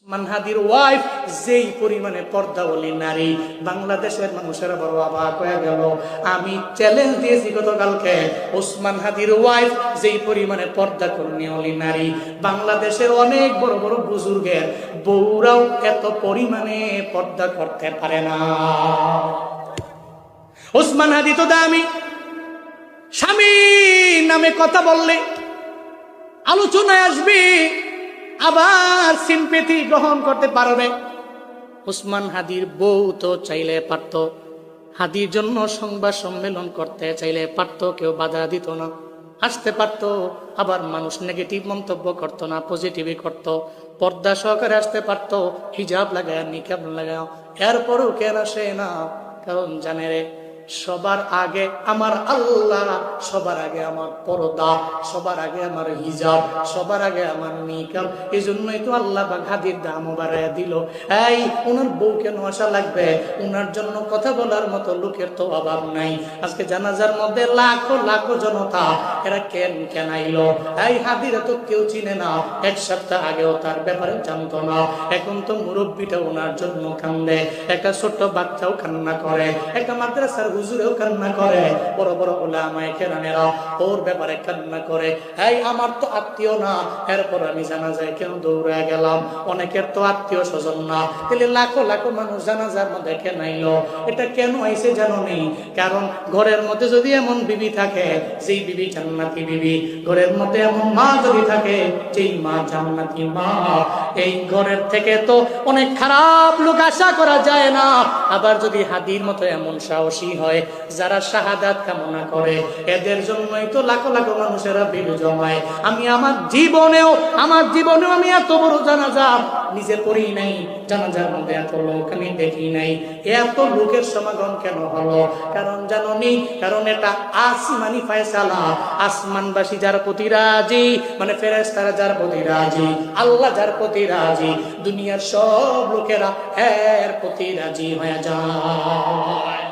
মানহাদির wife যেই পরিমাণে পর্দাওয়ালী নারী, বাংলাদেশের মানুষেরা বড় অবাক হয়ে গেল। আমি চ্যালেঞ্জ দিয়েছি গতকালকে, ওসমান হাদির ওয়াইফ যেই পরিমাণে পর্দা কর্মীওয়ালী নারী, বাংলাদেশের অনেক বড় বড় বুজুর্গের বউরাও এত পরিমাণে পর্দা করতে পারে না। ওসমান হাদি তো দামি, স্বামী নামে কথা বললে আলোচনায় আসবে, আবার সিম্পেথি গ্রহণ করতে পারবে। ওসমান হাদির বউ তো চাইলে পারত, হাদির জন্য সংবাদ সম্মেলন করতে চাইলে পারত, কেউ বাধা দিত না, আসতে পারত। আবার মানুষ নেগেটিভ মন্তব্য করত না, পজিটিভই করত। পর্দা সহকারে আসতে পারত, হিজাব লাগায়, নিকাব লাগায়। এরপরও কেন আসে না? কারণ জানে রে, সবার আগে আমার আল্লাহ, সবার আগে আমার পর্দা, সবার আগে আমার হিজাব, সবার আগে আমার নিকাব। এই জন্যই তো আল্লাহ হাদির দাম বাড়ায় দিল। এই ওনার বউ কেন আসা লাগবে? ওনার জন্য কথা বলার মতো লোকের তো অভাব নাই। আজকে জানাজার মধ্যে লাখো লাখো জনতা, এরা কেন আইলো? এই হাদিরা তো কেউ চিনে না, এক সপ্তাহ আগেও তার ব্যাপারে জানতো না। এখন তো মুরব্বীটা ওনার জন্য কান্দে, একটা ছোট্ট বাচ্চাও কান্না করে, একটা মাদ্রাসার হুজুরেও কান্না করে, বড় বড় উলামায়ে কেরামেরা ওর ব্যাপারে কান্না করে। এই আমার তো আত্মীয় না, এরপর আমি জানাজায় কেন দৌড়ে গেলাম? অনেকের তো আত্মীয় স্বজন না, তাহলে লাখো লাখো মানুষ জানাজার মধ্যে কেন আইলো? এটা কেন আইছে জানো নি? কারণ ঘরের মধ্যে যদি এমন বিবি থাকে যেই বিবি জান্নাতি বিবি, ঘরের মধ্যে এমন মা যদি থাকে যেই মা জান্নাতি মা, এই ঘরের থেকে তো অনেক খারাপ লোক আশা করা যায় না। আবার যদি হাদির মতো এমন সাহসী হয় যারা শাহাদাত কামনা করে, এদের জন্যই তো লাখো লাখো মানুষেরা ভিড় জমায়। আমি আমার জীবনেও আমি এত বড় জানাজা নিজে পড়ি নাই, জানাজার মধ্যে এত লোক আমি দেখি নাই। এত লোকের সমাগম কেন হলো? কারণ জানো নি? কারণ এটা আসমানি ফয়সালা। আসমানবাসী যার প্রতি রাজি, মানে ফেরেশতারা যার প্রতি রাজি, আল্লাহ যার প্রতি রাজি, দুনিয়ার সব লোকেরা এর প্রতি রাজি হয়ে যায়।